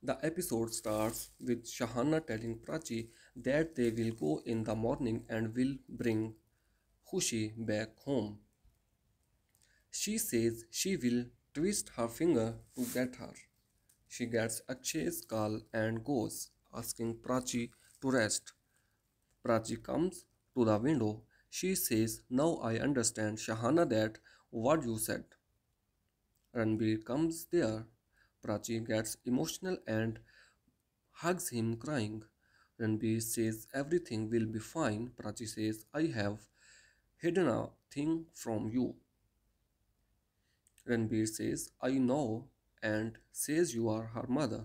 The episode starts with Shahana telling Prachi that they will go in the morning and will bring Khushi back home. She says she will twist her finger to get her. She gets Akshay's call and goes, asking Prachi to rest. Prachi comes to the window. She says, "Now I understand, Shahana, that what you said." Ranbir comes there. Prachi gets emotional and hugs him, crying. Ranbir says everything will be fine. Prachi says, "I have hidden a thing from you." Ranbir says, "I know," and says, "You are her mother,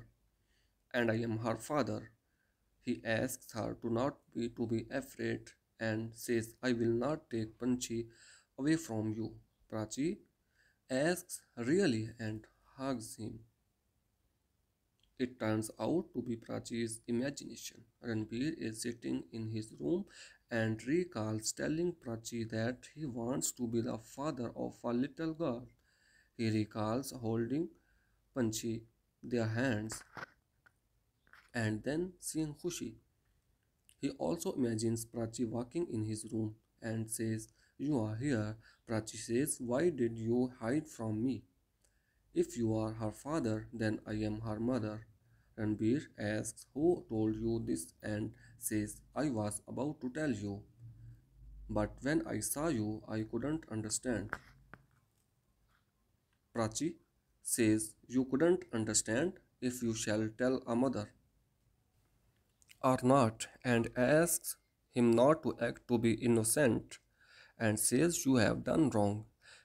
and I am her father." He asks her to be afraid and says, "I will not take Panchi away from you." Prachi asks, "Really?" and hugs him. It turns out to be Prachi's imagination. Ranbir is sitting in his room and recalls telling Prachi that he wants to be the father of a little girl. He recalls holding Panchi, their hands, and then seeing Khushi. He also imagines Prachi walking in his room and says, "You are here." Prachi says, "Why did you hide from me? If you are her father, then I am her mother." Ranbir asks, "Who told you this?" and says, "I was about to tell you, but when I saw you, I couldn't understand." Prachi says, "You couldn't understand if you shall tell a mother or not," and asks him not to act to be innocent and says, "You have done wrong.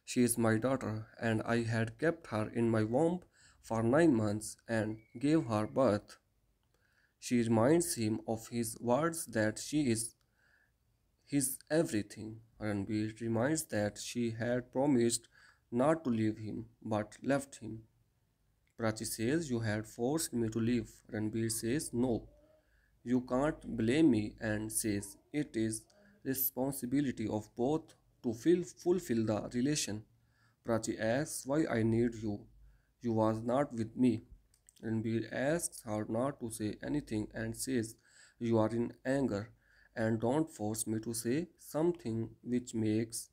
She is my daughter, and I had kept her in my womb for 9 months and gave her birth." She reminds him of his words that she is his everything. Ranbir reminds that she had promised not to leave him, but left him. Prachi says, "You had forced me to leave." Ranbir says, "No, you can't blame me," and says, "It is responsibility of both to fulfill the relation." Prachi asks, "Why I need you? You was not with me." Ranbir asks her not to say anything and says, "You are in anger, and don't force me to say something which makes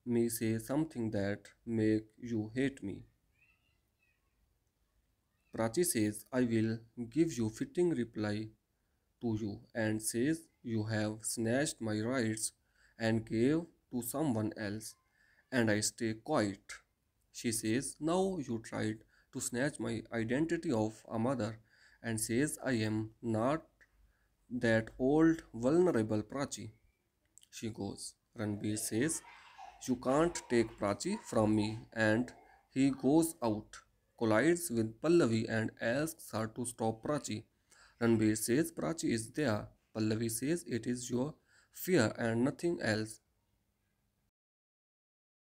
me say something that make you hate me." Prachi says, "I will give you fitting reply to you," and says, "You have snatched my rights and gave to someone else, and I stay quiet." She says, "Now you tried to snatch my identity of a mother," and says, "I am not that old vulnerable Prachi." She goes. Ranbir says, "You can't take Prachi from me," and he goes out, collides with Pallavi and asks her to stop Prachi. Ranbir says, "Prachi is there." Pallavi says, "It is your fear and nothing else."